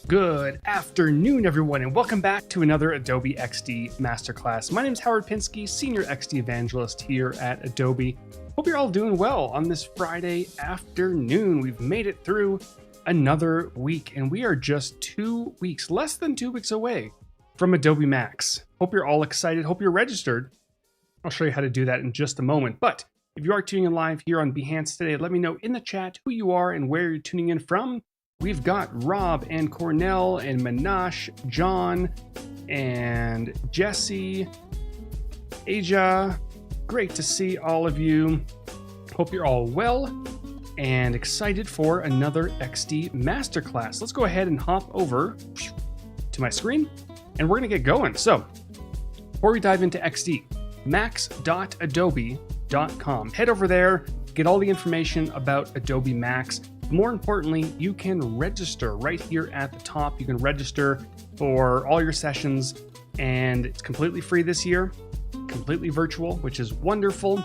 Good afternoon, everyone, and welcome back to another Adobe XD Masterclass. My name is Howard Pinsky, Senior XD Evangelist here at Adobe. Hope you're all doing well on this Friday afternoon. We've made it through another week, and we are just 2 weeks, less than 2 weeks away from Adobe Max. Hope you're all excited. Hope you're registered. I'll show you how to do that in just a moment. But if you are tuning in live here on Behance today, let me know in the chat who you are and where you're tuning in from. We've got Rob and Cornell and Minash, John and Jesse, Aja. Great to see all of you. Hope you're all well and excited for another XD Masterclass. Let's go ahead and hop over to my screen and we're going to get going. So before we dive into XD, max.adobe.com. Head over there, get all the information about Adobe Max. More importantly, you can register right here at the top. You can register for all your sessions, and it's completely free this year, completely virtual, which is wonderful.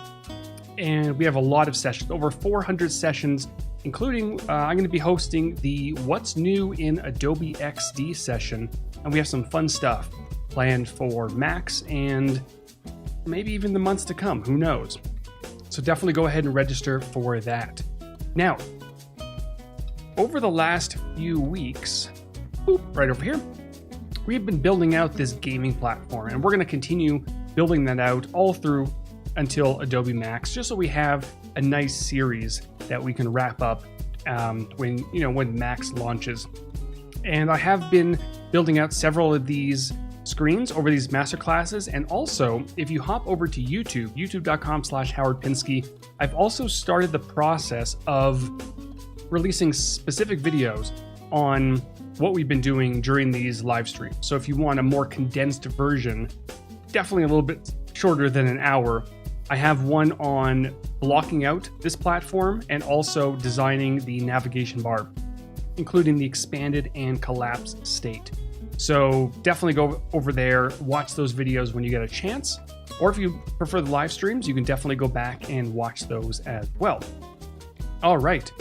And we have a lot of sessions, over 400 sessions, including I'm going to be hosting the What's New in Adobe XD session, and we have some fun stuff planned for Max and maybe even the months to come. Who knows? So definitely go ahead and register for that. Now, over the last few weeks, right over here, we've been building out this gaming platform, and we're going to continue building that out all through until Adobe Max, just so we have a nice series that we can wrap up when Max launches. And I have been building out several of these screens over these masterclasses, and also if you hop over to YouTube, youtube.com/Howard Pinsky, I've also started the process of releasing specific videos on what we've been doing during these live streams. So if you want a more condensed version, definitely a little bit shorter than an hour, I have one on blocking out this platform and also designing the navigation bar, including the expanded and collapsed state. So definitely go over there, watch those videos when you get a chance, or if you prefer the live streams, you can definitely go back and watch those as well. All right.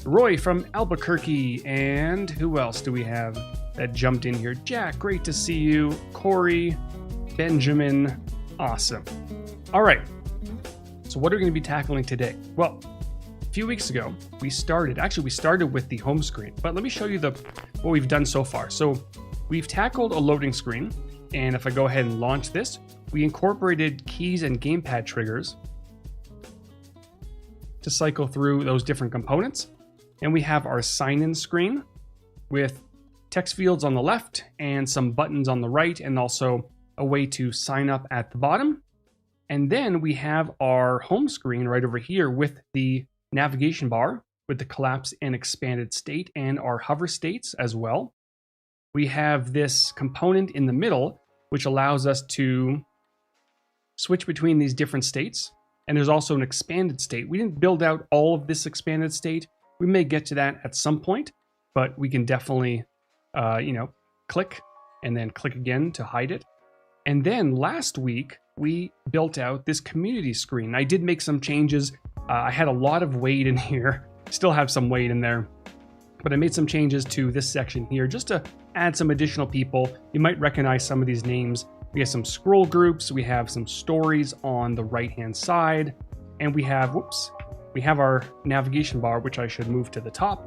Roy from Albuquerque, and who else do we have that jumped in here? Jack, great to see you. Corey, Benjamin, awesome. All right, so what are we going to be tackling today? Well, a few weeks ago, we started with the home screen, but let me show you what we've done so far. So we've tackled a loading screen, and if I go ahead and launch this, we incorporated keys and gamepad triggers to cycle through those different components. And we have our sign-in screen with text fields on the left and some buttons on the right, and also a way to sign up at the bottom. And then we have our home screen right over here with the navigation bar with the collapsed and expanded state and our hover states as well. We have this component in the middle, which allows us to switch between these different states. And there's also an expanded state. We didn't build out all of this expanded state. We may get to that at some point, but we can definitely, click and then click again to hide it. And then last week, we built out this community screen. I did make some changes. I had a lot of weight in here, still have some weight in there, but I made some changes to this section here just to add some additional people. You might recognize some of these names. We have some scroll groups. We have some stories on the right-hand side, and we have our navigation bar, which I should move to the top.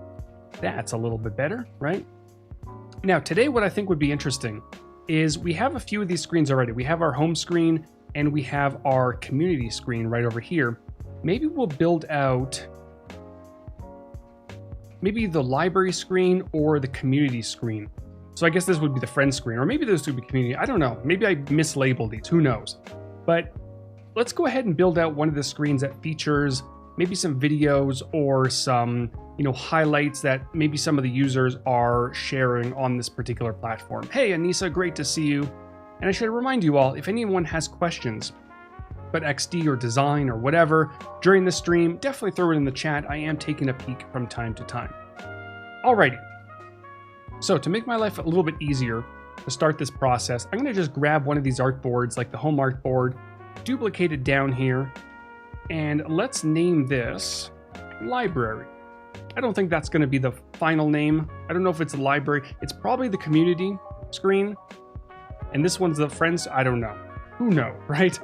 That's a little bit better, right? Now, today, what I think would be interesting is we have a few of these screens already. We have our home screen and we have our community screen right over here. Maybe we'll build out maybe the library screen or the community screen. So I guess this would be the friend screen, or maybe this would be community. I don't know. Maybe I mislabeled these. Who knows? But let's go ahead and build out one of the screens that features maybe some videos or some, highlights that maybe some of the users are sharing on this particular platform. Hey, Anissa, great to see you. And I should remind you all, if anyone has questions about XD or design or whatever during the stream, definitely throw it in the chat. I am taking a peek from time to time. Alrighty. So to make my life a little bit easier to start this process, I'm going to just grab one of these artboards, like the home artboard, duplicate it down here, and let's name this library. I don't think that's going to be the final name. I don't know if it's a library. It's probably the community screen. And this one's the friends. I don't know. Who knows, right?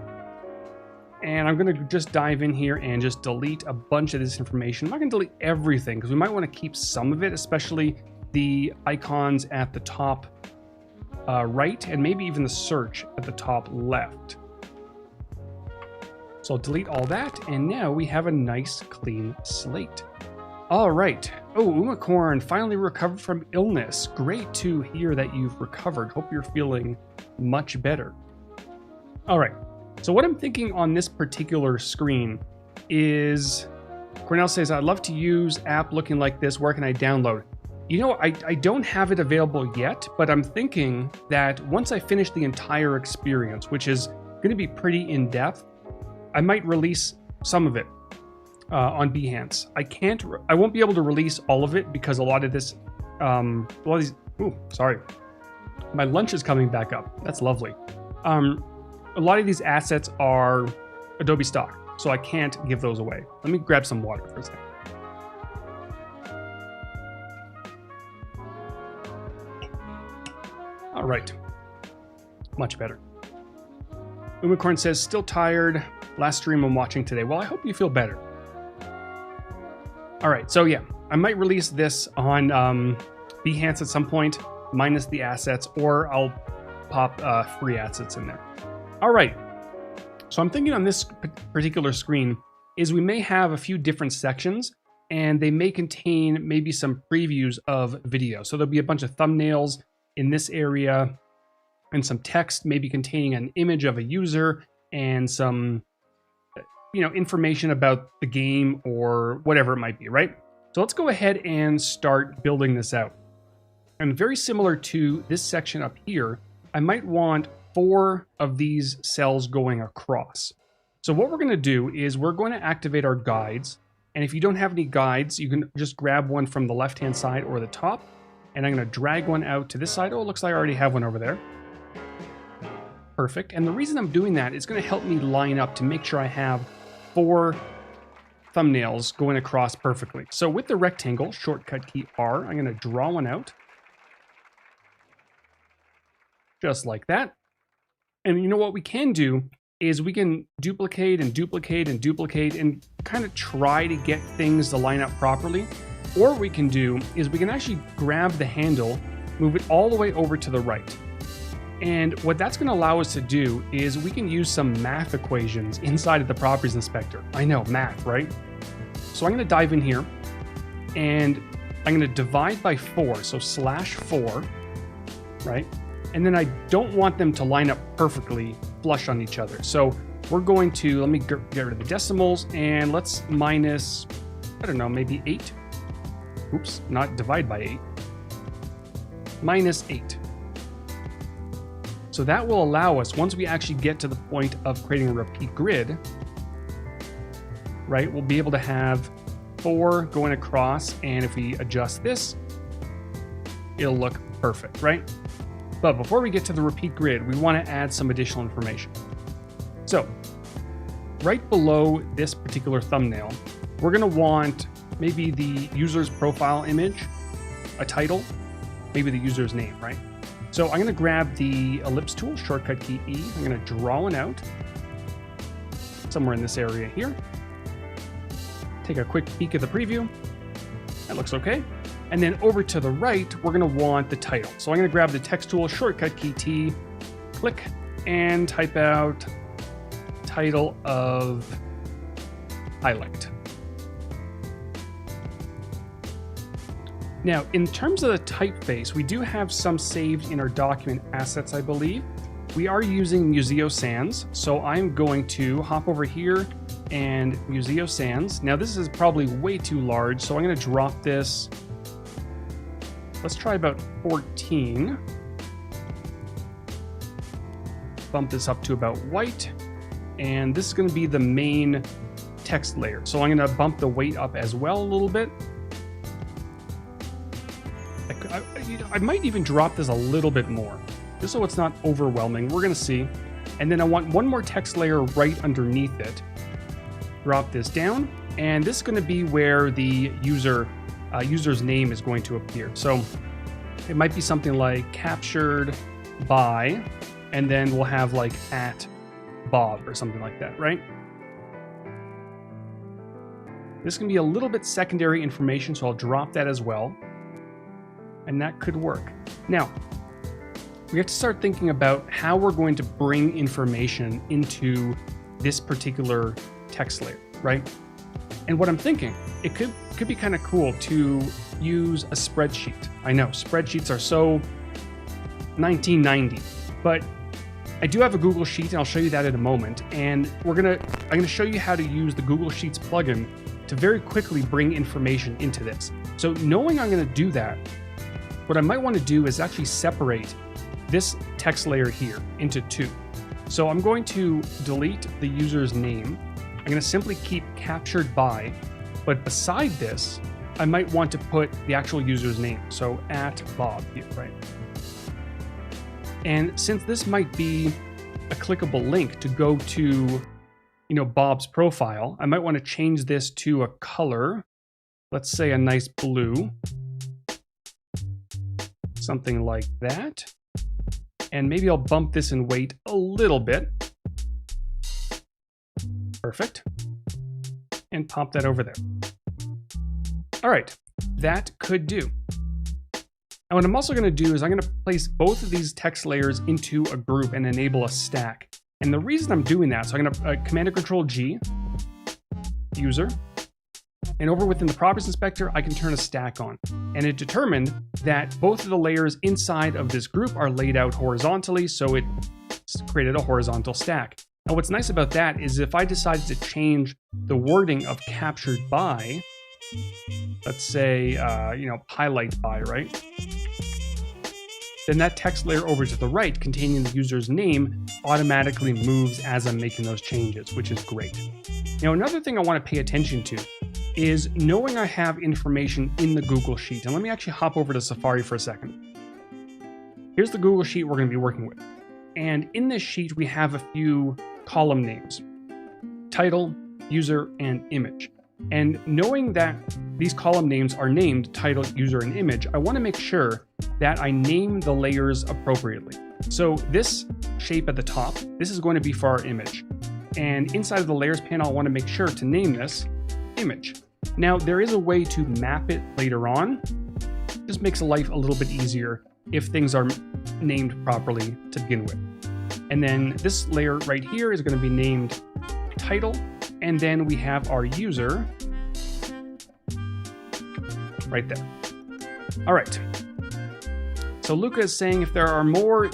And I'm going to just dive in here and just delete a bunch of this information. I'm not going to delete everything because we might want to keep some of it, especially the icons at the top right, and maybe even the search at the top left. So I'll delete all that, and now we have a nice clean slate. All right. Oh, Umacorn finally recovered from illness. Great to hear that you've recovered. Hope you're feeling much better. All right. So what I'm thinking on this particular screen is, Cornell says, I'd love to use app looking like this. Where can I download? You know, I don't have it available yet, but I'm thinking that once I finish the entire experience, which is going to be pretty in-depth, I might release some of it on Behance. I won't be able to release all of it because a lot of this, sorry. My lunch is coming back up. That's lovely. A lot of these assets are Adobe stock, so I can't give those away. Let me grab some water for a second. All right, much better. Umacorn says, still tired. Last stream I'm watching today. Well, I hope you feel better. All right, so yeah, I might release this on Behance at some point, minus the assets, or I'll pop free assets in there. All right, so I'm thinking on this particular screen is we may have a few different sections, and they may contain maybe some previews of video. So there'll be a bunch of thumbnails in this area and some text maybe containing an image of a user and some information about the game or whatever it might be, right? So let's go ahead and start building this out. And very similar to this section up here, I might want 4 of these cells going across. So what we're going to do is we're going to activate our guides. And if you don't have any guides, you can just grab one from the left-hand side or the top. And I'm going to drag one out to this side. Oh, it looks like I already have one over there. Perfect. And the reason I'm doing that is going to help me line up to make sure I have 4 thumbnails going across perfectly. So with the rectangle, shortcut key R, I'm going to draw one out. Just like that. And you know what we can do is we can duplicate and duplicate and duplicate and kind of try to get things to line up properly. Or what we can do is we can actually grab the handle, move it all the way over to the right. And what that's going to allow us to do is we can use some math equations inside of the properties inspector. I know, math, right? So I'm going to dive in here and I'm going to divide by 4. So /4, right? And then I don't want them to line up perfectly flush on each other. So we're going to, let me get rid of the decimals and let's minus, I don't know, maybe 8. Oops, not divide by 8. Minus 8. So that will allow us, once we actually get to the point of creating a repeat grid, right, we'll be able to have 4 going across, and if we adjust this, it'll look perfect, right? But before we get to the repeat grid, we want to add some additional information. So right below this particular thumbnail, we're going to want maybe the user's profile image, a title, maybe the user's name, right? So I'm going to grab the Ellipse tool, shortcut key E. I'm going to draw one out somewhere in this area here. Take a quick peek at the preview. That looks okay. And then over to the right, we're going to want the title. So I'm going to grab the text tool, shortcut key T, click, and type out title of highlight. Now, in terms of the typeface, we do have some saved in our document assets, I believe. We are using Museo Sans, so I'm going to hop over here and Museo Sans. Now, this is probably way too large, so I'm going to drop this. Let's try about 14. Bump this up to about white, and this is going to be the main text layer. So I'm going to bump the weight up as well a little bit. I might even drop this a little bit more, just so it's not overwhelming. We're going to see. And then I want one more text layer right underneath it. Drop this down, and this is going to be where the user user's name is going to appear. So it might be something like captured by, and then we'll have like at Bob or something like that, right? This can be a little bit secondary information, so I'll drop that as well. And that could work. Now, we have to start thinking about how we're going to bring information into this particular text layer, right? And what I'm thinking, it could be kind of cool to use a spreadsheet. I know, spreadsheets are so 1990, but I do have a Google Sheet, and I'll show you that in a moment. And I'm gonna show you how to use the Google Sheets plugin to very quickly bring information into this. So knowing I'm gonna do that, what I might want to do is actually separate this text layer here into two. So I'm going to delete the user's name. I'm going to simply keep captured by, but beside this, I might want to put the actual user's name. So at Bob here, right? And since this might be a clickable link to go to, Bob's profile, I might want to change this to a color. Let's say a nice blue. Something like that. And maybe I'll bump this in weight a little bit. Perfect. And pop that over there. All right, that could do. And what I'm also going to do is I'm going to place both of these text layers into a group and enable a stack. And the reason I'm doing that, so I'm going to Command and Control G, user, and over within the Properties Inspector, I can turn a stack on. And it determined that both of the layers inside of this group are laid out horizontally, so it created a horizontal stack. Now what's nice about that is if I decided to change the wording of captured by, let's say, highlight by, right? Then that text layer over to the right containing the user's name automatically moves as I'm making those changes, which is great. Now another thing I want to pay attention to is knowing I have information in the Google Sheet. And let me actually hop over to Safari for a second. Here's the Google Sheet we're going to be working with. And in this sheet, we have a few column names: title, user, and image. And knowing that these column names are named title, user, and image, I want to make sure that I name the layers appropriately. So this shape at the top, this is going to be for our image. And inside of the layers panel, I want to make sure to name this image. Now, there is a way to map it later on. Just makes life a little bit easier if things are named properly to begin with. And then this layer right here is going to be named title. And then we have our user right there. All right. So Luca is saying if there are more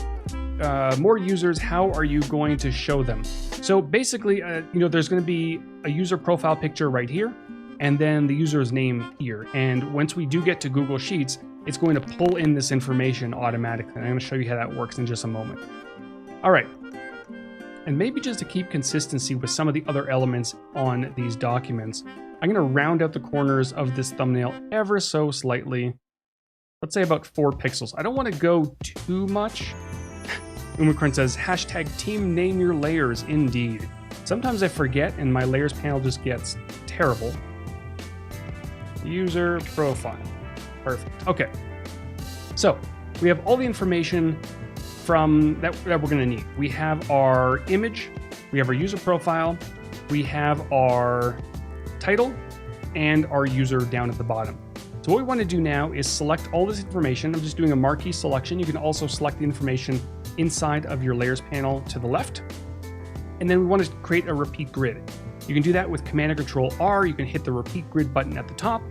users, how are you going to show them? So basically, there's going to be a user profile picture right here, and then the user's name here. And once we do get to Google Sheets, it's going to pull in this information automatically. And I'm going to show you how that works in just a moment. All right. And maybe just to keep consistency with some of the other elements on these documents, I'm going to round out the corners of this thumbnail ever so slightly. Let's say about 4 pixels. I don't want to go too much. Umakron says, #team name your layers, indeed. Sometimes I forget and my layers panel just gets terrible. User profile. Perfect. Okay. So we have all the information from that we're going to need. We have our image, we have our user profile, we have our title, and our user down at the bottom. So what we want to do now is select all this information. I'm just doing a marquee selection. You can also select the information inside of your layers panel to the left. And then we want to create a repeat grid. You can do that with Command and Control R. You can hit the repeat grid button at the top,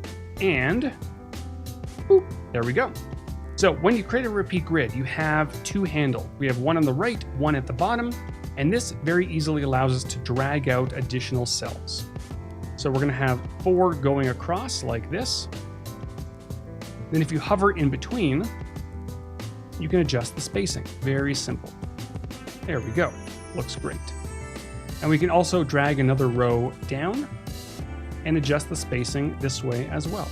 and boop, there we go. So when you create a repeat grid, you have 2 handles. We have one on the right, one at the bottom, and this very easily allows us to drag out additional cells. So we're going to have 4 going across like this. Then if you hover in between, you can adjust the spacing. Very simple. There we go. Looks great. And we can also drag another row down and adjust the spacing this way as well.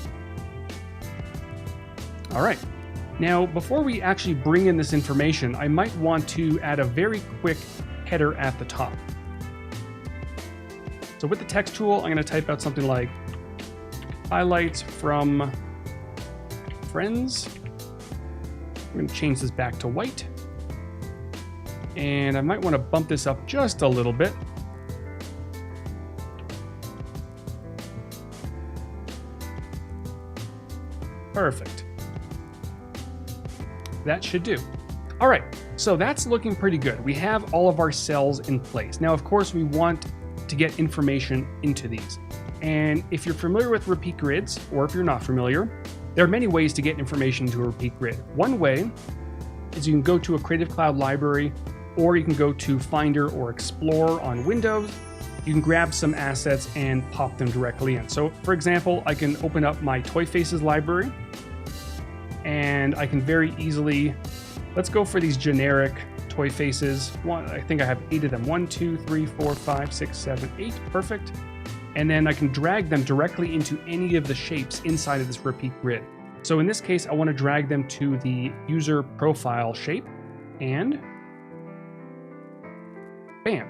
All right. Now, before we actually bring in this information, I might want to add a very quick header at the top. So with the text tool, I'm going to type out something like highlights from friends. I'm going to change this back to white. And I might want to bump this up just a little bit. Perfect. That should do. All right, so that's looking pretty good. We have all of our cells in place. Now, of course, we want to get information into these. And if you're familiar with repeat grids, or if you're not familiar, there are many ways to get information into a repeat grid. One way is you can go to a Creative Cloud library, or you can go to Finder or Explore on Windows. You can grab some assets and pop them directly in. So for example, I can open up my Toy Faces library, and I can very easily, let's go for these generic toy faces. I think I have 8 of them. 1, 2, 3, 4, 5, 6, 7, 8. Perfect. And then I can drag them directly into any of the shapes inside of this repeat grid. So in this case, I want to drag them to the user profile shape, and bam,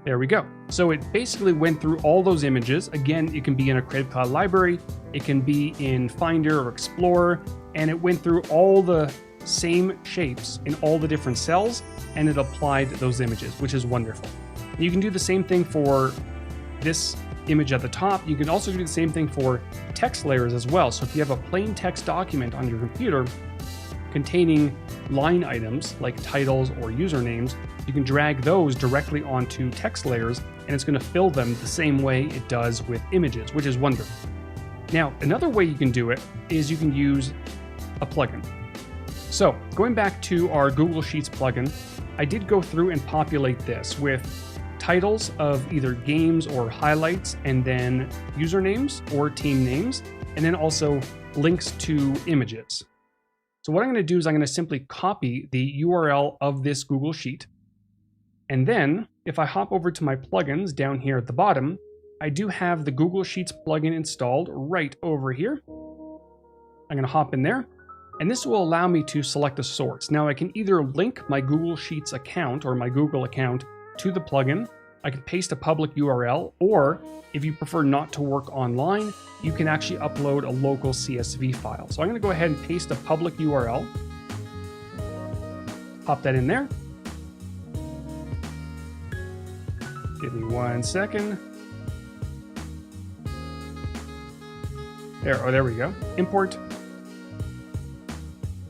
there we go. So it basically went through all those images. Again, it can be in a Creative Cloud library, it can be in Finder or Explorer, and it went through all the same shapes in all the different cells, and it applied those images, which is wonderful. You can do the same thing for this image at the top. You can also do the same thing for text layers as well. So if you have a plain text document on your computer containing line items like titles or usernames, you can drag those directly onto text layers, and it's going to fill them the same way it does with images, which is wonderful. Now, another way you can do it is you can use a plugin. So going back to our Google Sheets plugin, I did go through and populate this with titles of either games or highlights, and then usernames or team names, and then also links to images. So what I'm going to do is I'm going to simply copy the URL of this Google Sheet. And then if I hop over to my plugins down here at the bottom, I do have the Google Sheets plugin installed right over here. I'm going to hop in there, and this will allow me to select a source. Now I can either link my Google Sheets account or my Google account to the plugin. I can paste a public URL, or if you prefer not to work online, you can actually upload a local CSV file. So I'm going to go ahead and paste a public URL, pop that in there. Give me 1 second. There we go. Import.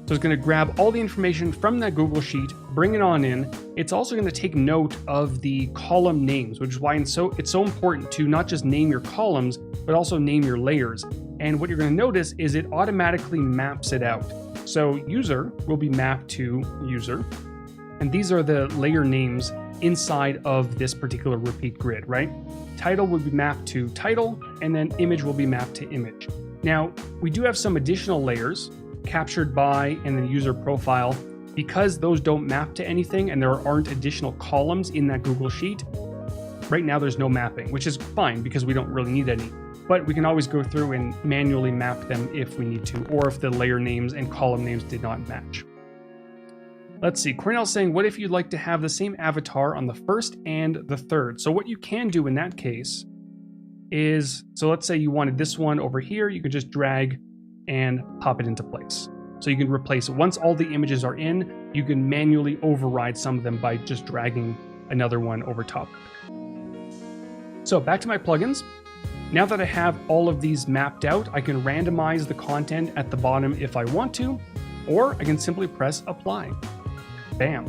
So it's going to grab all the information from that Google Sheet, bring it on in. It's also going to take note of the column names, which is why it's so important to not just name your columns, but also name your layers. And what you're going to notice is it automatically maps it out. So user will be mapped to user, and these are the layer names inside of this particular repeat grid, right? Title will be mapped to title, and then image will be mapped to image. Now, we do have some additional layers, captured by and the user profile. Because those don't map to anything and there aren't additional columns in that Google Sheet, right now there's no mapping, which is fine because we don't really need any. But we can always go through and manually map them if we need to, or if the layer names and column names did not match. Let's see, Cornell's saying, what if you'd like to have the same avatar on the first and the third? So what you can do in that case is, so let's say you wanted this one over here, you could just drag and pop it into place. So you can replace it. Once all the images are in, you can manually override some of them by just dragging another one over top. So back to my plugins. Now that I have all of these mapped out, I can randomize the content at the bottom if I want to, or I can simply press apply. Bam.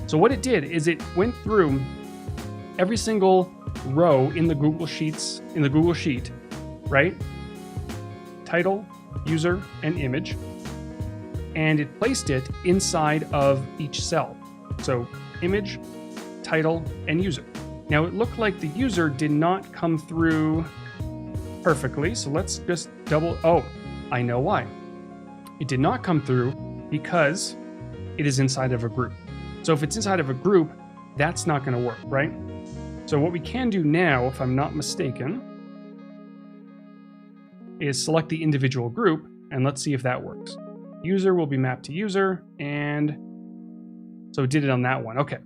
So what it did is it went through every single row in the Google Sheets, right? Title, user, and image. And it placed it inside of each cell. So image, title, and user. Now it looked like the user did not come through perfectly, so let's just oh, I know why. It did not come through because it is inside of a group. So if it's inside of a group, that's not going to work, right? So what we can do now, if I'm not mistaken, is select the individual group, and let's see if that works. User will be mapped to user, and so it did it on that one. Okay.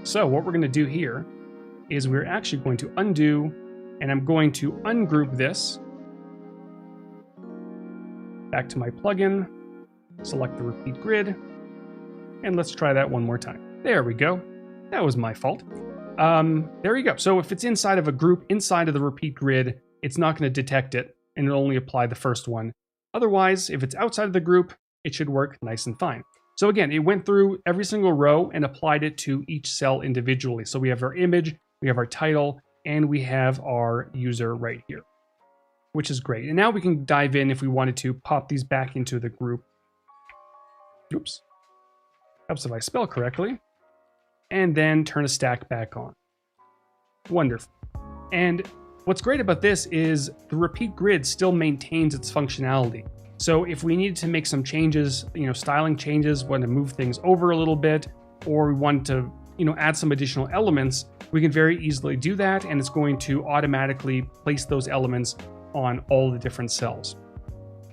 So what we're going to do here is we're actually going to undo, and I'm going to ungroup this. Back to my plugin, select the repeat grid, and let's try that one more time. There we go. That was my fault. There you go. So if it's inside of a group, inside of the repeat grid, it's not going to detect it, and it'll only apply the first one. Otherwise, if it's outside of the group, it should work nice and fine. So again, it went through every single row and applied it to each cell individually. So we have our image, we have our title, and we have our user right here, which is great. And now we can dive in if we wanted to pop these back into the group. Oops. Helps if I spell correctly. And then turn a stack back on. Wonderful. And what's great about this is the repeat grid still maintains its functionality. So if we needed to make some changes, styling changes, want to move things over a little bit, or we want to, add some additional elements, we can very easily do that, and it's going to automatically place those elements on all the different cells.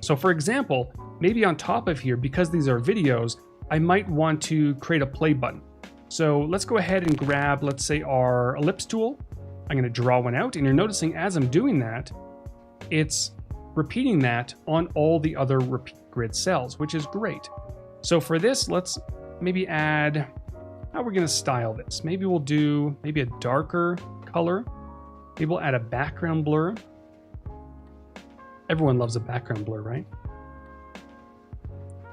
So for example, maybe on top of here, because these are videos, I might want to create a play button. So let's go ahead and grab, let's say, our Ellipse tool. I'm going to draw one out, and you're noticing as I'm doing that, it's repeating that on all the other repeat grid cells, which is great. So for this, let's maybe add, how we're going to style this. Maybe we'll do a darker color. Maybe we'll add a background blur. Everyone loves a background blur, right?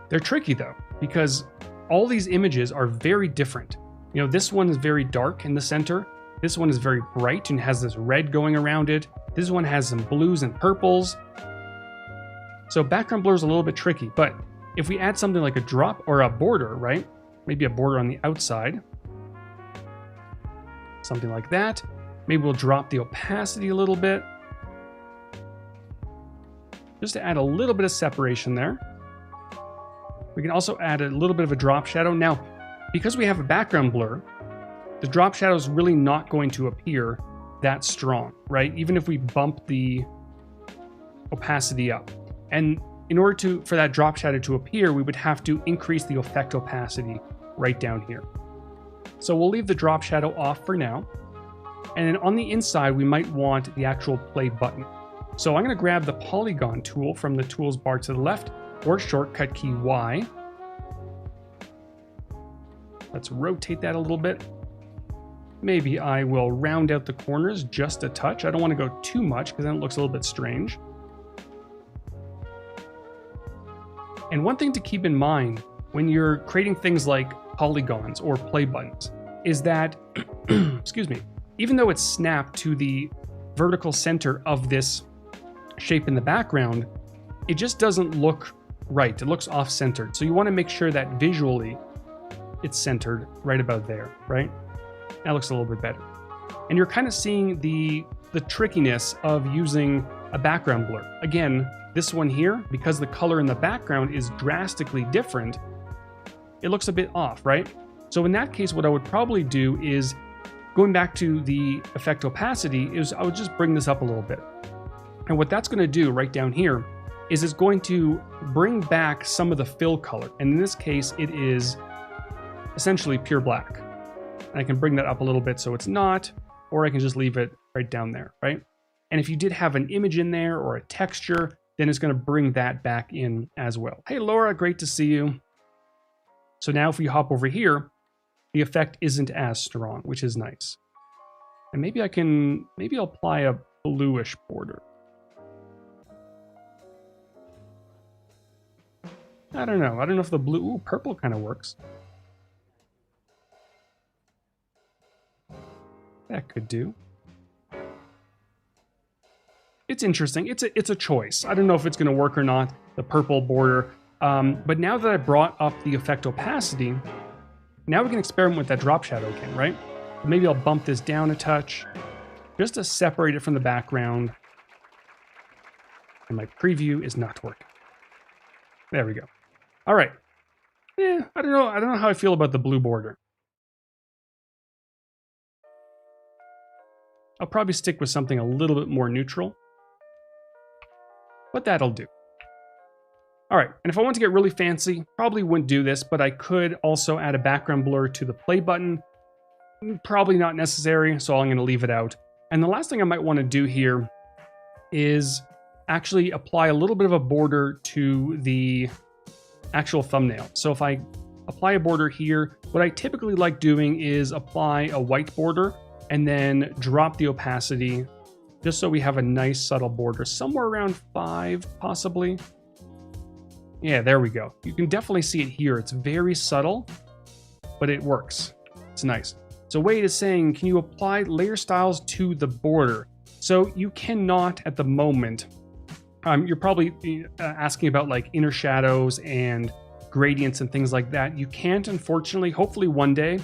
They're tricky though, because all these images are very different. This one is very dark in the center. This one is very bright and has this red going around it. This one has some blues and purples. So background blur is a little bit tricky, but if we add something like a drop or a border, right? Maybe a border on the outside. Something like that. Maybe we'll drop the opacity a little bit. Just to add a little bit of separation there. We can also add a little bit of a drop shadow. Now, because we have a background blur, the drop shadow is really not going to appear that strong, right? Even if we bump the opacity up. And in order for that drop shadow to appear, we would have to increase the effect opacity right down here. So we'll leave the drop shadow off for now. And then on the inside, we might want the actual play button. So I'm going to grab the polygon tool from the tools bar to the left, or shortcut key Y. Let's rotate that a little bit. Maybe I will round out the corners just a touch. I don't want to go too much because then it looks a little bit strange. And one thing to keep in mind when you're creating things like polygons or play buttons is that, excuse me, even though it's snapped to the vertical center of this shape in the background, it just doesn't look right. It looks off-centered. So you want to make sure that visually it's centered right about there, right? That looks a little bit better. And you're kind of seeing the trickiness of using a background blur. Again, this one here, because the color in the background is drastically different, it looks a bit off, right? So in that case, what I would probably do is, going back to the effect opacity, is I would just bring this up a little bit. And what that's going to do right down here is it's going to bring back some of the fill color. And in this case, it is essentially pure black. And I can bring that up a little bit so it's not, or I can just leave it right down there, right? And if you did have an image in there or a texture, then it's going to bring that back in as well. Hey, Laura, great to see you. So now if we hop over here, the effect isn't as strong, which is nice. And maybe I'll apply a bluish border. I don't know if the blue, purple kind of works. That could do. It's interesting. It's a choice. I don't know if it's going to work or not, the purple border. But now that I brought up the effect opacity, now we can experiment with that drop shadow again, right? Maybe I'll bump this down a touch just to separate it from the background. And my preview is not working. There we go. All right. I don't know how I feel about the blue border. I'll probably stick with something a little bit more neutral. But that'll do. All right, and if I want to get really fancy, probably wouldn't do this, but I could also add a background blur to the play button. Probably not necessary, so I'm going to leave it out. And the last thing I might want to do here is actually apply a little bit of a border to the actual thumbnail. So if I apply a border here, what I typically like doing is apply a white border and then drop the opacity just so we have a nice subtle border, somewhere around 5 possibly. Yeah, there we go. You can definitely see it here. It's very subtle, but it works. It's nice. So Wade is saying, can you apply layer styles to the border? So you cannot at the moment. You're probably asking about like inner shadows and gradients and things like that. You can't, unfortunately, hopefully one day.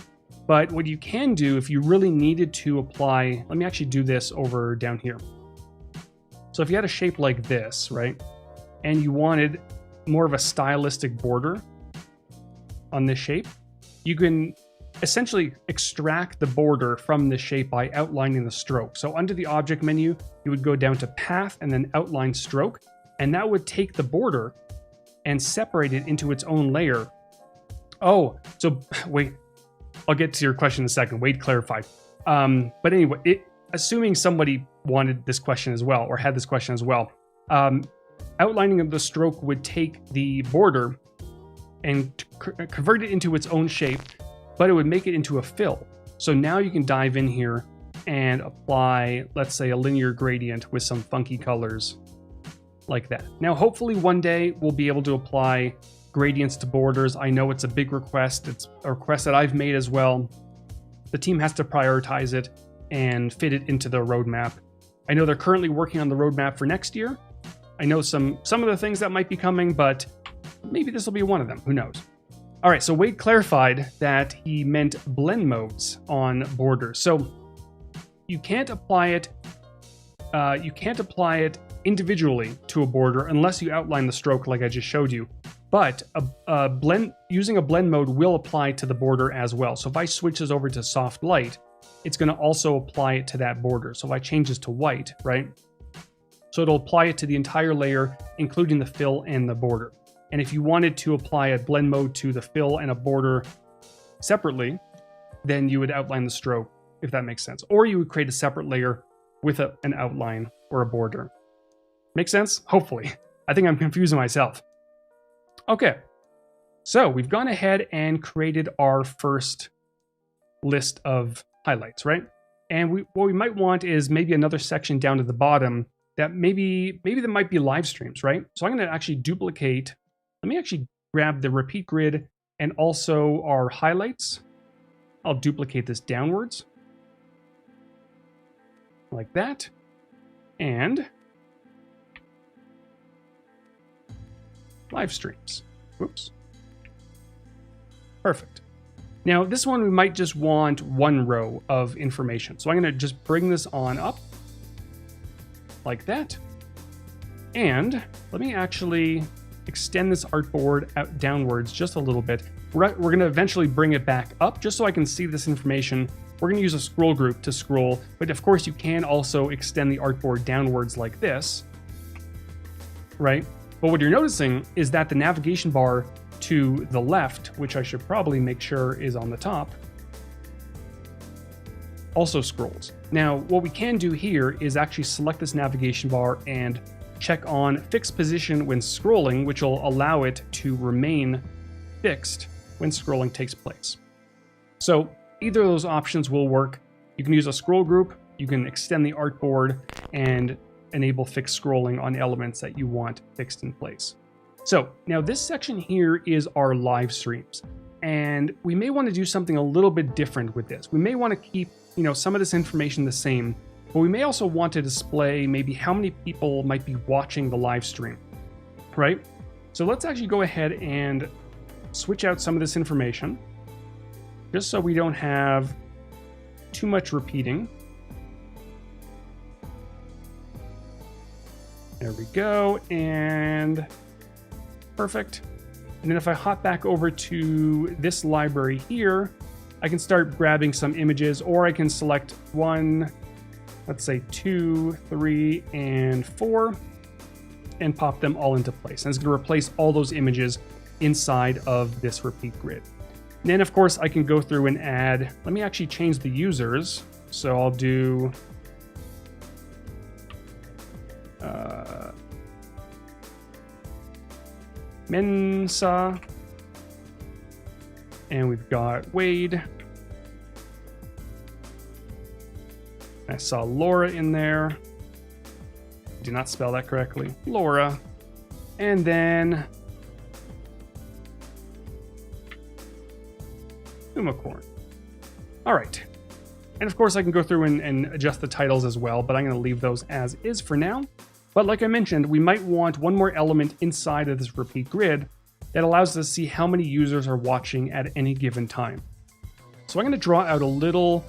But what you can do if you really needed to apply, let me actually do this over down here. So if you had a shape like this, right, and you wanted more of a stylistic border on this shape, you can essentially extract the border from the shape by outlining the stroke. So under the object menu, you would go down to path and then outline stroke, and that would take the border and separate it into its own layer. Oh, so wait, I'll get to your question in a second. Wade clarified. But anyway, assuming somebody wanted this question as well, or had this question as well, outlining of the stroke would take the border and convert it into its own shape, but it would make it into a fill. So now you can dive in here and apply, let's say, a linear gradient with some funky colors like that. Now, hopefully one day we'll be able to apply gradients to borders. I know it's a big request. It's a request that I've made as well. The team has to prioritize it and fit it into the roadmap. I know they're currently working on the roadmap for next year. I know some of the things that might be coming, but maybe this will be one of them. Who knows? All right, so Wade clarified that he meant blend modes on borders. So you can't apply it. You can't apply it individually to a border unless you outline the stroke like I just showed you. But using a blend mode will apply to the border as well. So if I switch this over to soft light, it's going to also apply it to that border. So if I change this to white, right? So it'll apply it to the entire layer, including the fill and the border. And if you wanted to apply a blend mode to the fill and a border separately, then you would outline the stroke, if that makes sense. Or you would create a separate layer with an outline or a border. Make sense? Hopefully. I think I'm confusing myself. Okay, so we've gone ahead and created our first list of highlights, right? And what we might want is maybe another section down to the bottom that maybe there might be live streams, right? So I'm going to actually duplicate. Let me actually grab the repeat grid and also our highlights. I'll duplicate this downwards like that. And live streams. Whoops. Perfect. Now this one we might just want one row of information. So I'm going to just bring this on up like that. And let me actually extend this artboard out downwards just a little bit. We're going to eventually bring it back up just so I can see this information. We're going to use a scroll group to scroll, but of course you can also extend the artboard downwards like this, right? But what you're noticing is that the navigation bar to the left, which I should probably make sure is on the top, also scrolls. Now, what we can do here is actually select this navigation bar and check on fixed position when scrolling, which will allow it to remain fixed when scrolling takes place. So either of those options will work. You can use a scroll group, you can extend the artboard, and enable fixed scrolling on elements that you want fixed in place. So now this section here is our live streams, and we may want to do something a little bit different with this. We may want to keep, some of this information the same, but we may also want to display maybe how many people might be watching the live stream, right? So let's actually go ahead and switch out some of this information just so we don't have too much repeating. There we go, and perfect. And then if I hop back over to this library here, I can start grabbing some images, or I can select 1, let's say 2, 3, and 4, and pop them all into place. And it's going to replace all those images inside of this repeat grid. And then of course I can go through and add, let me actually change the users. So I'll do Mensa. And we've got Wade. I saw Laura in there. Did not spell that correctly. Laura. And then Umacorn. All right. And of course I can go through and adjust the titles as well, but I'm going to leave those as is for now. But like I mentioned, we might want one more element inside of this repeat grid that allows us to see how many users are watching at any given time. So I'm going to draw out a little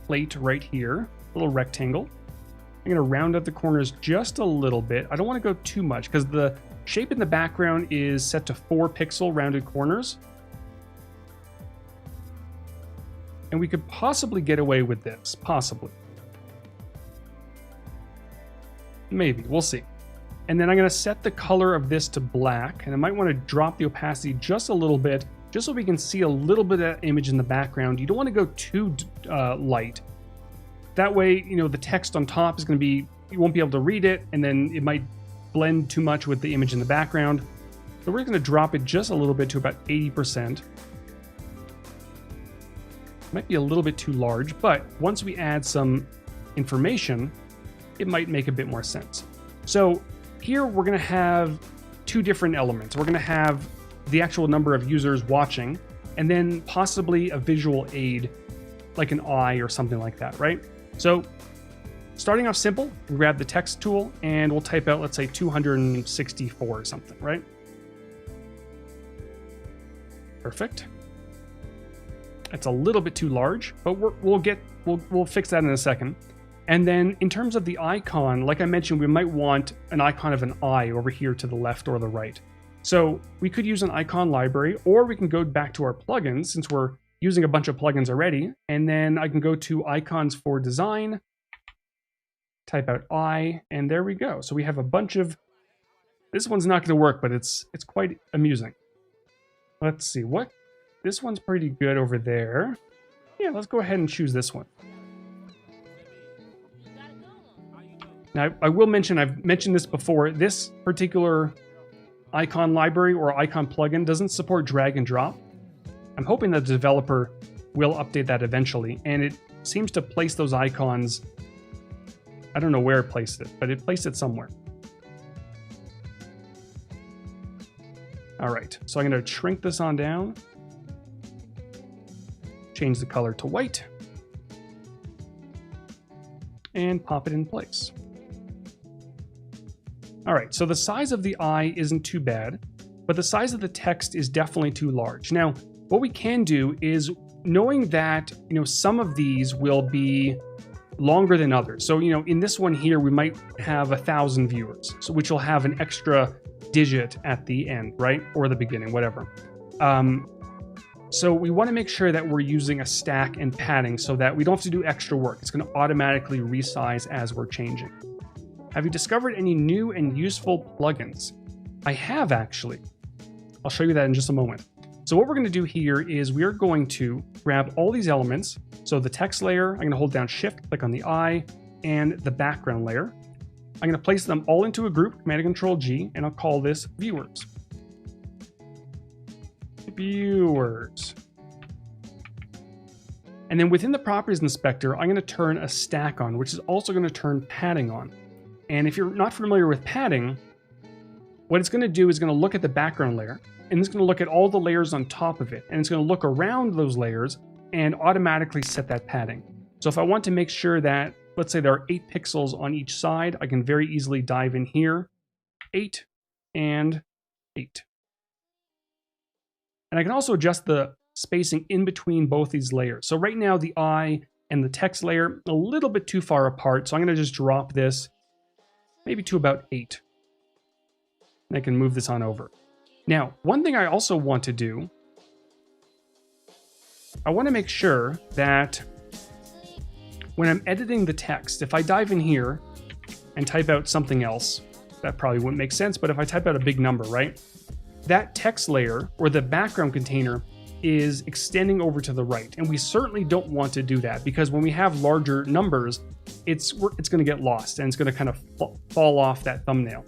plate right here, a little rectangle. I'm going to round out the corners just a little bit. I don't want to go too much because the shape in the background is set to 4 pixel rounded corners. And we could possibly get away with this, possibly. Maybe, we'll see. And then I'm going to set the color of this to black, and I might want to drop the opacity just a little bit, just so we can see a little bit of that image in the background. You don't want to go too light. That way, you know, the text on top is going to be, you won't be able to read it, and then it might blend too much with the image in the background. So we're going to drop it just a little bit to about 80%. Might be a little bit too large, but once we add some information, it might make a bit more sense. So here we're going to have 2 different elements. We're going to have the actual number of users watching, and then possibly a visual aid, like an eye or something like that, right? So starting off simple, we grab the text tool and we'll type out, let's say 264 or something, right? Perfect. It's a little bit too large, but we'll fix that in a second. And then in terms of the icon, like I mentioned, we might want an icon of an eye over here to the left or the right. So we could use an icon library, or we can go back to our plugins since we're using a bunch of plugins already. And then I can go to icons for design, type out eye, and there we go. So we have a bunch of, this one's not going to work, but it's quite amusing. Let's see, this one's pretty good over there. Yeah, let's go ahead and choose this one. Now, I will mention, I've mentioned this before, this particular icon library or icon plugin doesn't support drag and drop. I'm hoping that the developer will update that eventually, and it seems to place those icons, I don't know where it placed it, but it placed it somewhere. All right, so I'm going to shrink this on down, change the color to white, and pop it in place. All right, so the size of the eye isn't too bad, but the size of the text is definitely too large. Now, what we can do is, knowing that, you know, some of these will be longer than others. So, you know, in this one here, we might have 1,000 viewers, so which will have an extra digit at the end, right? Or the beginning, whatever. So we want to make sure that we're using a stack and padding so that we don't have to do extra work. It's going to automatically resize as we're changing. Have you discovered any new and useful plugins? I have, actually. I'll show you that in just a moment. So what we're going to do here is we are going to grab all these elements. So the text layer, I'm going to hold down Shift, click on the eye, and the background layer. I'm going to place them all into a group, Command and Control G, and I'll call this Viewers. Viewers. And then within the Properties Inspector, I'm going to turn a stack on, which is also going to turn padding on. And if you're not familiar with padding, what it's going to do is going to look at the background layer, and it's going to look at all the layers on top of it, and it's going to look around those layers and automatically set that padding. So if I want to make sure that, let's say there are 8 pixels on each side, I can very easily dive in here, 8 and 8. And I can also adjust the spacing in between both these layers. So right now the eye and the text layer a little bit too far apart, so I'm going to just drop this maybe to about 8. And I can move this on over. Now, one thing I also want to do, I want to make sure that when I'm editing the text, if I dive in here and type out something else, that probably wouldn't make sense, but if I type out a big number, right? That text layer or the background container is extending over to the right. And we certainly don't want to do that because when we have larger numbers, it's going to get lost and it's going to kind of fall off that thumbnail.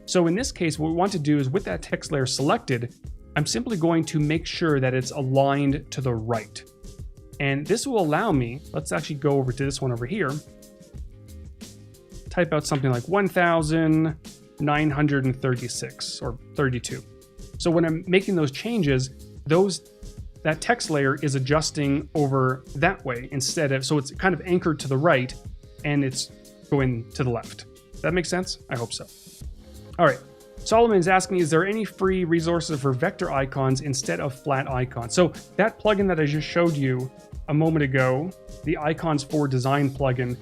So in this case, what we want to do is with that text layer selected, I'm simply going to make sure that it's aligned to the right. And this will allow me, let's actually go over to this one over here, type out something like 1,936 or 32. So when I'm making those changes, that text layer is adjusting over that way instead of, so it's kind of anchored to the right and it's going to the left. Does that make sense? I hope so. All right. Solomon is asking, is there any free resources for vector icons instead of flat icons? So that plugin that I just showed you a moment ago, the Icons for Design plugin,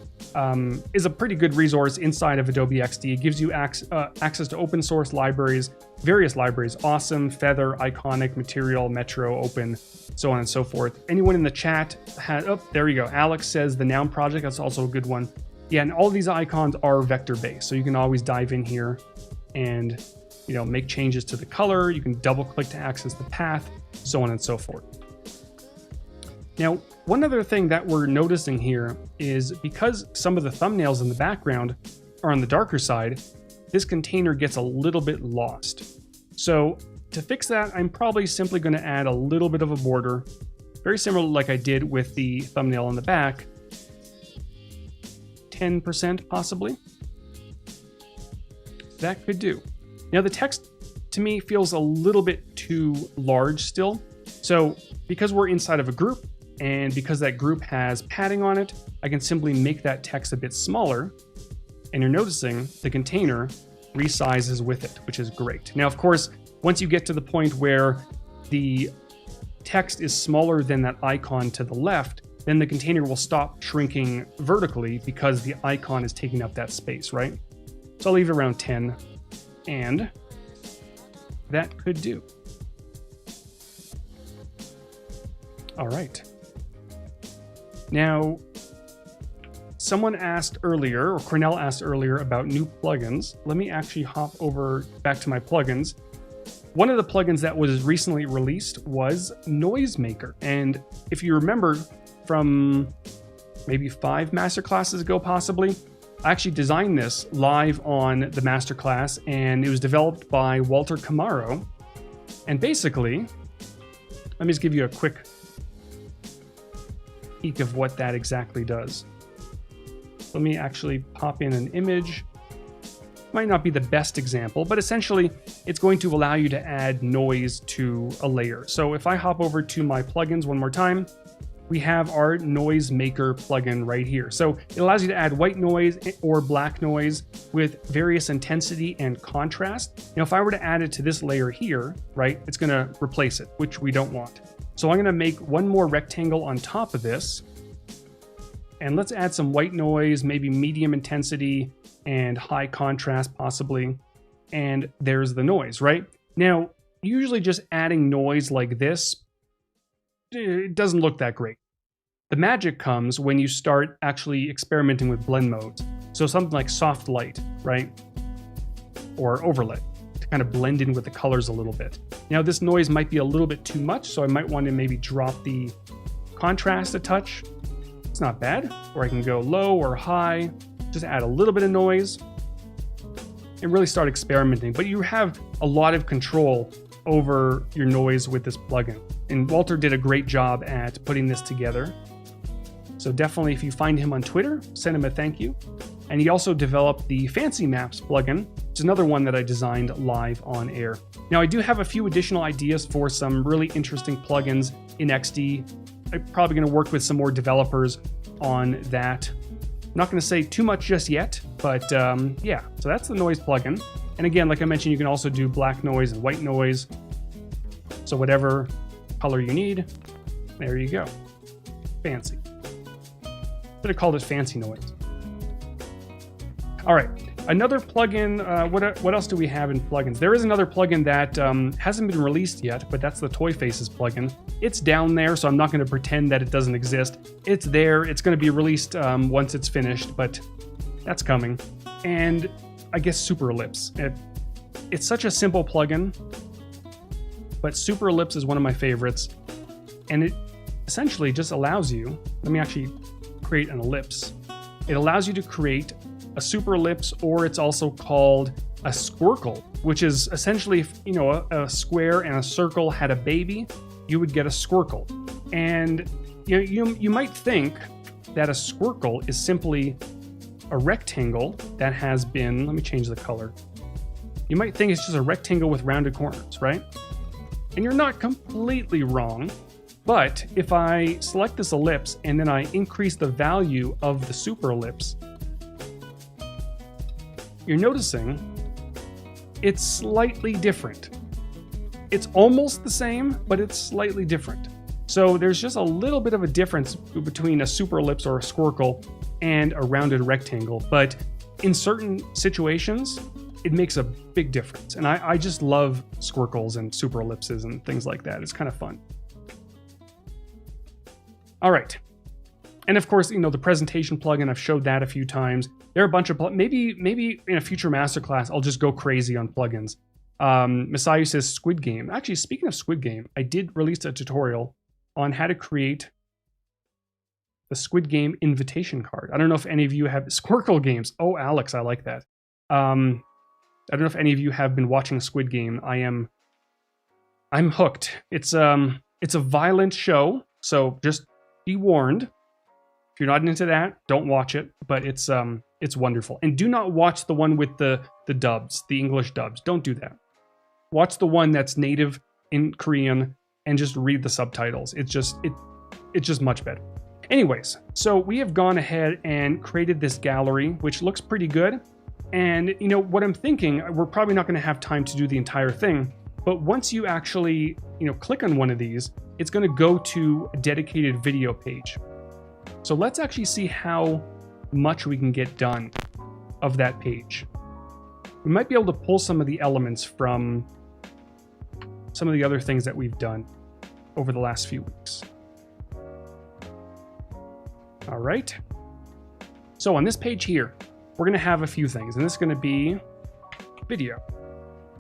is a pretty good resource inside of Adobe XD. It gives you access to open source libraries, various libraries, Awesome, Feather, Iconic, Material, Metro, Open, so on and so forth. Anyone in the chat had, oh, there you go. Alex says the Noun Project, that's also a good one. Yeah, and all these icons are vector based, so you can always dive in here and make changes to the color. You can double click to access the path, so on and so forth. Now, one other thing that we're noticing here is because some of the thumbnails in the background are on the darker side, this container gets a little bit lost. So to fix that, I'm probably simply going to add a little bit of a border, very similar like I did with the thumbnail on the back, 10% possibly. That could do. Now the text to me feels a little bit too large still. So because we're inside of a group, and because that group has padding on it, I can simply make that text a bit smaller. And you're noticing the container resizes with it, which is great. Now, of course, once you get to the point where the text is smaller than that icon to the left, then the container will stop shrinking vertically because the icon is taking up that space, right? So I'll leave it around 10, and that could do. All right. Now, someone asked earlier, or Cornell asked earlier about new plugins. Let me actually hop over back to my plugins. One of the plugins that was recently released was Noisemaker. And if you remember from maybe 5 masterclasses ago, possibly, I actually designed this live on the masterclass, and it was developed by Walter Camaro. And basically, let me just give you a quick peek of what that exactly does. Let me actually pop in an image. Might not be the best example, but essentially it's going to allow you to add noise to a layer. So if I hop over to my plugins one more time, we have our Noisemaker plugin right here. So it allows you to add white noise or black noise with various intensity and contrast. Now, if I were to add it to this layer here, right, it's gonna replace it, which we don't want. So I'm gonna make one more rectangle on top of this, and let's add some white noise, maybe medium intensity and high contrast possibly. And there's the noise, right? Now, usually just adding noise like this, it doesn't look that great. The magic comes when you start actually experimenting with blend modes. So something like soft light, right? Or overlay to kind of blend in with the colors a little bit. Now this noise might be a little bit too much, so I might want to maybe drop the contrast a touch. It's not bad. Or I can go low or high, just add a little bit of noise and really start experimenting. But you have a lot of control over your noise with this plugin. And Walter did a great job at putting this together. So definitely, if you find him on Twitter, send him a thank you. And he also developed the Fancy Maps plugin, which is another one that I designed live on air. Now, I do have a few additional ideas for some really interesting plugins in XD. I'm probably going to work with some more developers on that. I'm not going to say too much just yet, but yeah, so that's the noise plugin. And again, like I mentioned, you can also do black noise and white noise. So whatever color you need, there you go. Fancy. Should have called it fancy noise. All right, another plugin. What else do we have in plugins? There is another plugin that hasn't been released yet, but that's the Toy Faces plugin. It's down there, so I'm not going to pretend that it doesn't exist. It's there. It's going to be released once it's finished, but that's coming. And I guess Super Ellipse. It's such a simple plugin, but Super Ellipse is one of my favorites. And it essentially just allows you, let me actually create an ellipse. It allows you to create a super ellipse, or it's also called a squircle, which is essentially if, you know, a square and a circle had a baby, you would get a squircle. And you might think that a squircle is simply a rectangle that has been, let me change the color. You might think it's just a rectangle with rounded corners, right? And you're not completely wrong, but if I select this ellipse and then I increase the value of the super ellipse, you're noticing it's slightly different. It's almost the same, but it's slightly different. So there's just a little bit of a difference between a super ellipse or a squircle and a rounded rectangle, but in certain situations, it makes a big difference. And I just love squircles and super ellipses and things like that. It's kind of fun. All right. And of course, you know, the presentation plugin, I've showed that a few times. There are a bunch of, maybe in a future masterclass, I'll just go crazy on plugins. Messiah says Squid Game. Actually, speaking of Squid Game, I did release a tutorial on how to create the Squid Game invitation card. I don't know if any of you have Squircle games. Oh, Alex, I like that. I don't know if any of you have been watching Squid Game. I'm hooked. It's a violent show, so just be warned. If you're not into that, don't watch it. But it's wonderful. And do not watch the one with the dubs, the English dubs. Don't do that. Watch the one that's native in Korean and just read the subtitles. It's just much better. Anyways, so we have gone ahead and created this gallery, which looks pretty good. And you know what I'm thinking, we're probably not going to have time to do the entire thing, but once you actually, you know, click on one of these, it's going to go to a dedicated video page. So let's actually see how much we can get done of that page. We might be able to pull some of the elements from some of the other things that we've done over the last few weeks. All right. So on this page here, we're going to have a few things, and this is going to be video.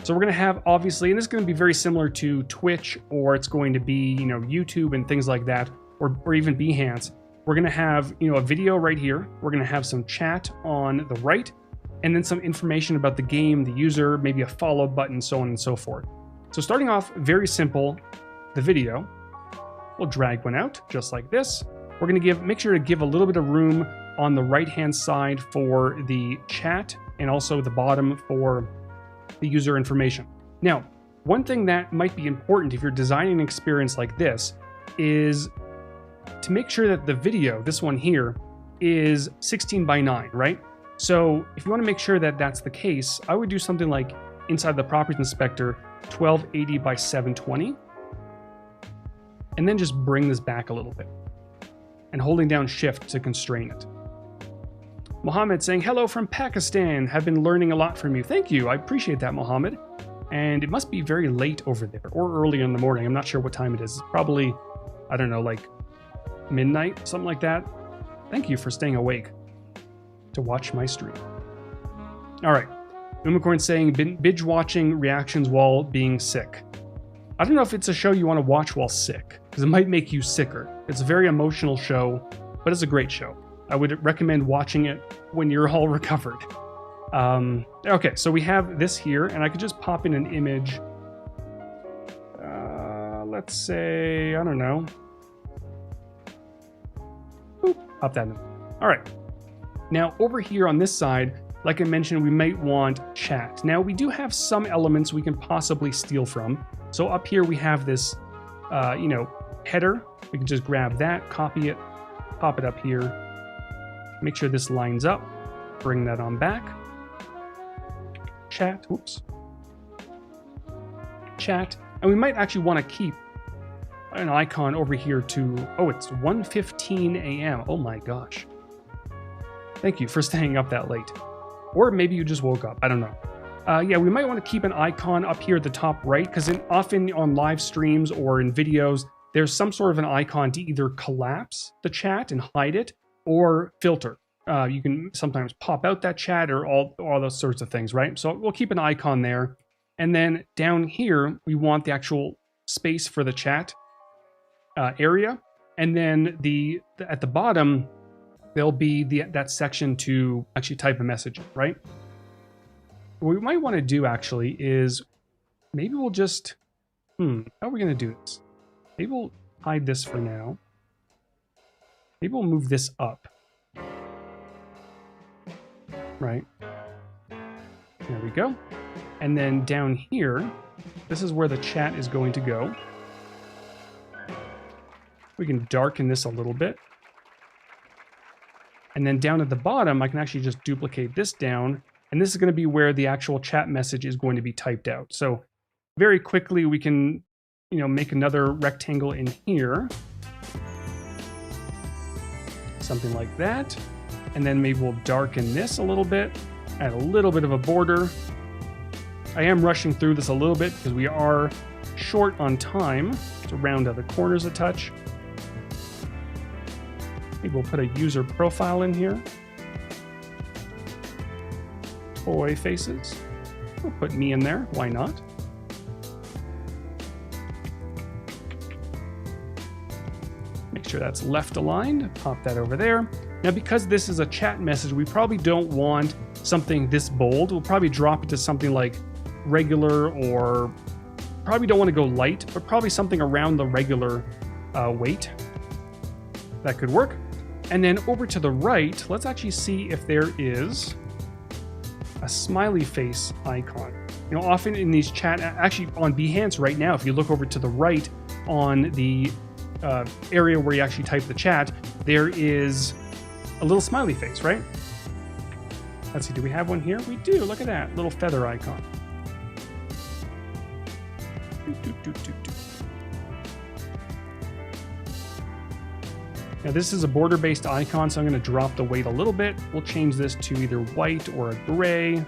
So we're going to have, obviously, and this is going to be very similar to Twitch, or it's going to be, you know, YouTube and things like that, or even Behance. We're going to have, you know, a video right here. We're going to have some chat on the right, and then some information about the game, the user, maybe a follow button, so on and so forth. So starting off very simple, the video, we'll drag one out just like this. We're going to make sure to give a little bit of room on the right-hand side for the chat and also the bottom for the user information. Now, one thing that might be important if you're designing an experience like this is to make sure that the video, this one here, is 16 by 9, right? So if you want to make sure that that's the case, I would do something like inside the properties inspector, 1280 by 720, and then just bring this back a little bit and holding down shift to constrain it. Mohammed saying, hello from Pakistan. Have been learning a lot from you. Thank you. I appreciate that, Mohammed. And it must be very late over there or early in the morning. I'm not sure what time it is. It's probably, I don't know, like midnight, something like that. Thank you for staying awake to watch my stream. All right. Unicorn saying, binge watching reactions while being sick. I don't know if it's a show you want to watch while sick, because it might make you sicker. It's a very emotional show, but it's a great show. I would recommend watching it when you're all recovered. Okay, so we have this here, and I could just pop in an image. Let's say, I don't know. Boop, pop that in. All right. Now, over here on this side, like I mentioned, we might want chat. Now, we do have some elements we can possibly steal from. So up here, we have this, header. We can just grab that, copy it, pop it up here. Make sure this lines up. Bring that on back. Chat, whoops. Chat. And we might actually want to keep an icon over here to, oh, it's 1:15 a.m. Oh my gosh. Thank you for staying up that late. Or maybe you just woke up, I don't know. Yeah, we might want to keep an icon up here at the top right, because often on live streams or in videos, there's some sort of an icon to either collapse the chat and hide it, or filter. You can sometimes pop out that chat or all those sorts of things, right? So we'll keep an icon there. And then down here, we want the actual space for the chat area. And then at the bottom, there'll be that section to actually type a message, right? what we might want to do actually is maybe we'll just, how are we going to do this? Maybe we'll hide this for now. Maybe we'll move this up. Right. There we go. And then down here, this is where the chat is going to go. We can darken this a little bit. And then down at the bottom, I can actually just duplicate this down. And this is going to be where the actual chat message is going to be typed out. So very quickly, we can, make another rectangle in here. Something like that. And then maybe we'll darken this a little bit, add a little bit of a border. I am rushing through this a little bit because we are short on time to round out the corners a touch. Maybe we'll put a user profile in here. Toy faces. We'll put me in there, why not? Make sure that's left aligned, pop that over there. Now, because this is a chat message, we probably don't want something this bold. We'll probably drop it to something like regular, or probably don't want to go light, but probably something around the regular weight. That could work. And then over to the right, let's actually see if there is a smiley face icon. Often in these chat, actually on Behance right now, if you look over to the right on the area where you actually type the chat, there is a little smiley face, right? Let's see, do we have one here? We do, look at that, little feather icon. Now this is a border-based icon, so I'm going to drop the weight a little bit. We'll change this to either white or a gray.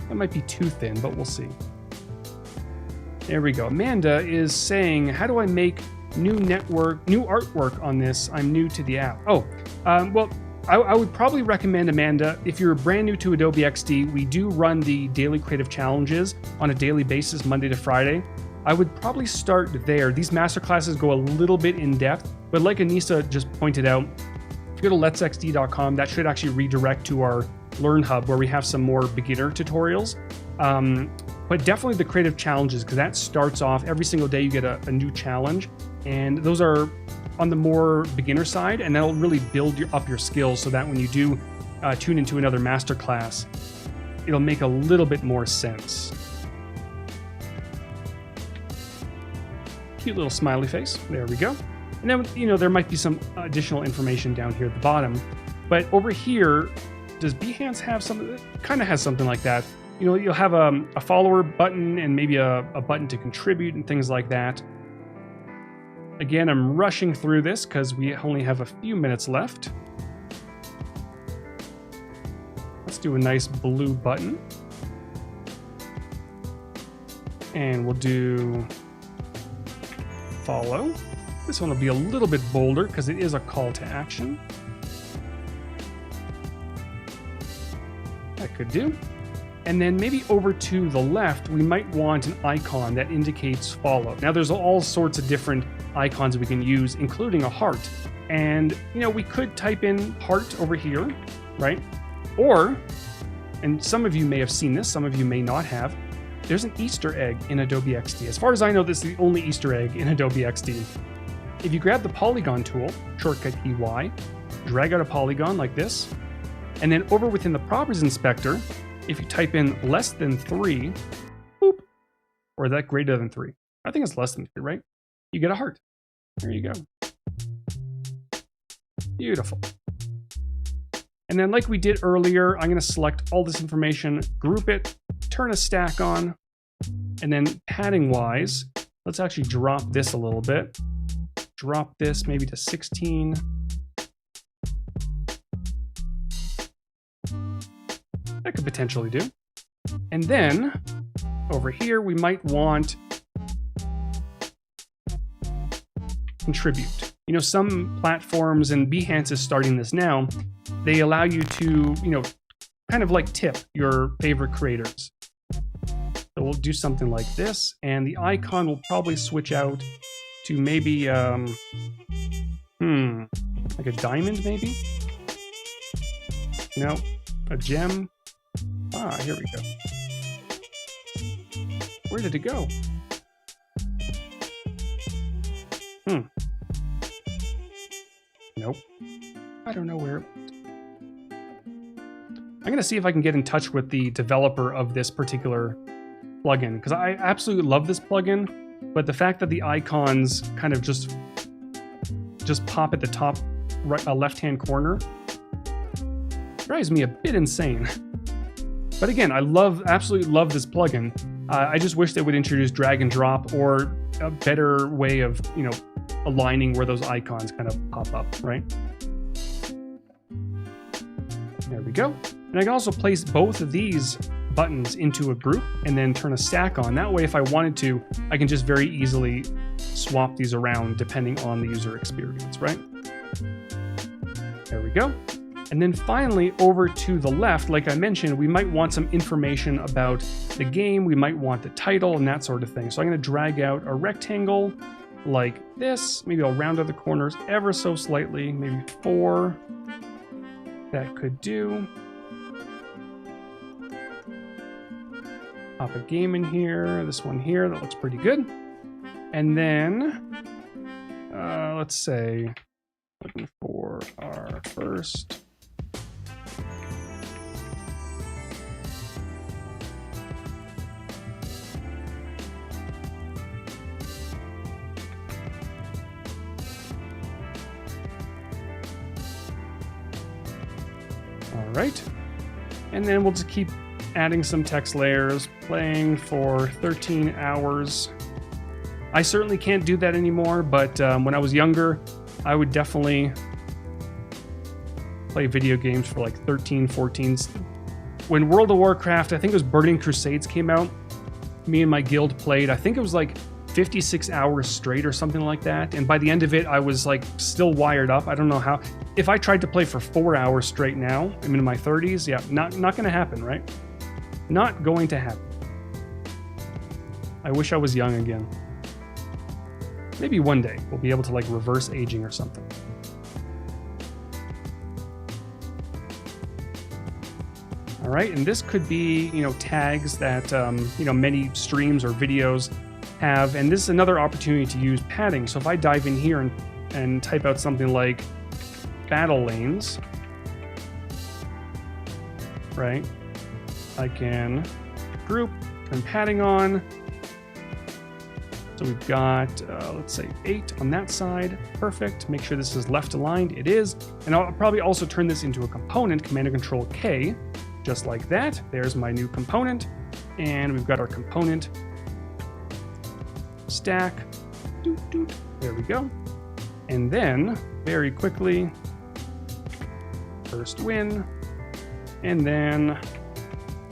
That might be too thin, but we'll see. There we go. Amanda is saying, how do I make new artwork on this? I'm new to the app. Well, I would probably recommend, Amanda, if you're brand new to Adobe XD, we do run the daily creative challenges on a daily basis, Monday to Friday. I would probably start there. These masterclasses go a little bit in depth, but like Anissa just pointed out, if you go to letsxd.com, that should actually redirect to our Learn Hub where we have some more beginner tutorials. But definitely the creative challenges, because that starts off every single day you get a new challenge, and those are on the more beginner side, and that'll really build up your skills so that when you do tune into another masterclass, it'll make a little bit more sense. Cute little smiley face. There we go. And then, there might be some additional information down here at the bottom. But over here, does Behance have something? It kind of has something like that. You'll have a follower button and maybe a button to contribute and things like that. Again, I'm rushing through this because we only have a few minutes left. Let's do a nice blue button. And we'll do follow. This one will be a little bit bolder because it is a call to action. That could do. And then maybe over to the left, we might want an icon that indicates follow. Now there's all sorts of different icons we can use, including a heart. And, we could type in heart over here, right? Or, and some of you may have seen this, some of you may not have, there's an Easter egg in Adobe XD. As far as I know, this is the only Easter egg in Adobe XD. If you grab the polygon tool, shortcut key Y, drag out a polygon like this, and then over within the properties inspector, if you type in less than 3, boop, or that greater than 3, I think it's less than 3, right? You get a heart. There you go. Beautiful. And then like we did earlier, I'm going to select all this information, group it, turn a stack on, and then padding wise, let's actually drop this a little bit. Drop this maybe to 16. That could potentially do. And then over here, we might want contribute. Some platforms, and Behance is starting this now, they allow you to, kind of like tip your favorite creators. So we'll do something like this, and the icon will probably switch out to maybe, like a diamond maybe? No, a gem. Ah, here we go. Where did it go? Nope. I don't know where it went. I'm going to see if I can get in touch with the developer of this particular plugin, because I absolutely love this plugin, but the fact that the icons kind of just pop at the top right, left-hand corner drives me a bit insane. But again, I absolutely love this plugin. I just wish they would introduce drag and drop, or a better way of, aligning where those icons kind of pop up, right? There we go. And I can also place both of these buttons into a group and then turn a stack on. That way, if I wanted to, I can just very easily swap these around depending on the user experience, right? There we go. And then finally, over to the left, like I mentioned, we might want some information about the game. We might want the title and that sort of thing. So I'm going to drag out a rectangle like this. Maybe I'll round out the corners ever so slightly, maybe 4. That could do. Pop a game in here, this one here, that looks pretty good. And then, let's say, looking for our first. All right, and then we'll just keep adding some text layers, playing for 13 hours. I certainly can't do that anymore, but when I was younger, I would definitely play video games for like 13, 14. When World of Warcraft, I think it was Burning Crusades came out, me and my guild played, I think it was like 56 hours straight or something like that. And by the end of it, I was like still wired up. I don't know how. If I tried to play for 4 hours straight now, I'm in my 30s, yeah, not going to happen, right? Not going to happen. I wish I was young again. Maybe one day we'll be able to like reverse aging or something. All right, and this could be, tags that, many streams or videos have, and this is another opportunity to use padding. So if I dive in here and type out something like battle lanes, right? I can group, turn padding on. So we've got, let's say 8 on that side. Perfect. Make sure this is left aligned. It is. And I'll probably also turn this into a component, Command and Control K, just like that. There's my new component. And we've got our component stack. Doot, doot. There we go. And then, very quickly, first win. And then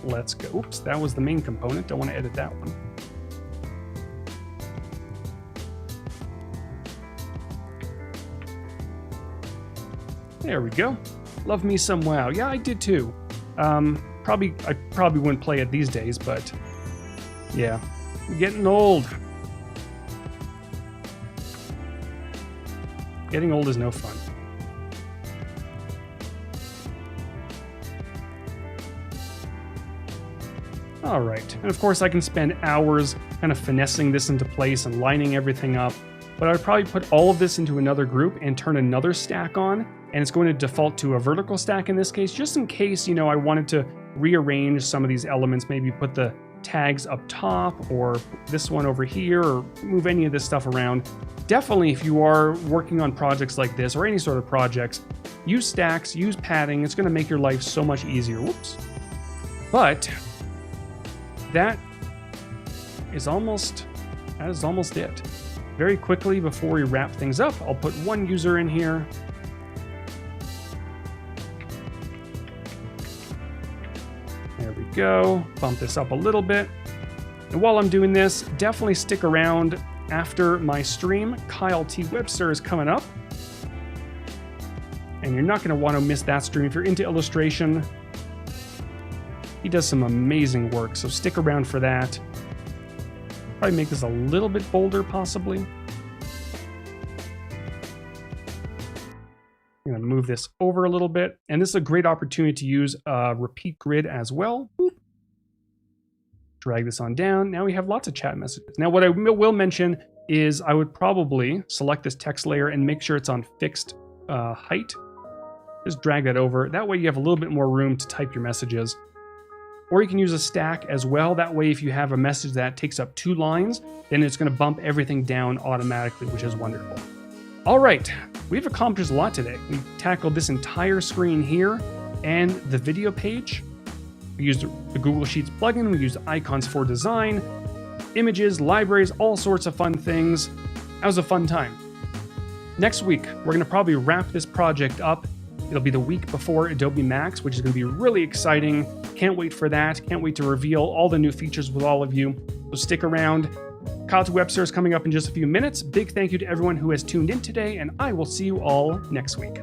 let's go. Oops, that was the main component. Don't want to edit that one. There we go. Love me some WoW. Yeah, I did too. I probably wouldn't play it these days, but yeah, I'm getting old. Getting old is no fun. All right, and of course I can spend hours kind of finessing this into place and lining everything up, but I would probably put all of this into another group and turn another stack on, and it's going to default to a vertical stack in this case, just in case, I wanted to rearrange some of these elements, maybe put the tags up top or this one over here, or move any of this stuff around. Definitely, if you are working on projects like this or any sort of projects, use stacks, use padding. It's going to make your life so much easier. Whoops. But that is almost it. Very quickly, before we wrap things up, I'll put one user in here. There we go. Bump this up a little bit. And while I'm doing this, definitely stick around after my stream. Kyle T. Webster is coming up. And you're not going to want to miss that stream if you're into illustration. He does some amazing work, so stick around for that. Probably make this a little bit bolder, possibly. I'm going to move this over a little bit. And this is a great opportunity to use a repeat grid as well. Boop. Drag this on down. Now we have lots of chat messages. Now what I will mention is I would probably select this text layer and make sure it's on fixed height. Just drag that over. That way you have a little bit more room to type your messages. Or you can use a stack as well. That way if you have a message that takes up 2 lines, then it's going to bump everything down automatically, which is wonderful. All right, we've accomplished a lot today. We tackled this entire screen here and the video page. We used the Google Sheets plugin. We used icons for design, images, libraries, all sorts of fun things. That was a fun time. Next week, we're going to probably wrap this project up. It'll be the week before Adobe Max, which is going to be really exciting. Can't wait for that. Can't wait to reveal all the new features with all of you. So stick around. Call to Webster is coming up in just a few minutes. Big thank you to everyone who has tuned in today, and I will see you all next week.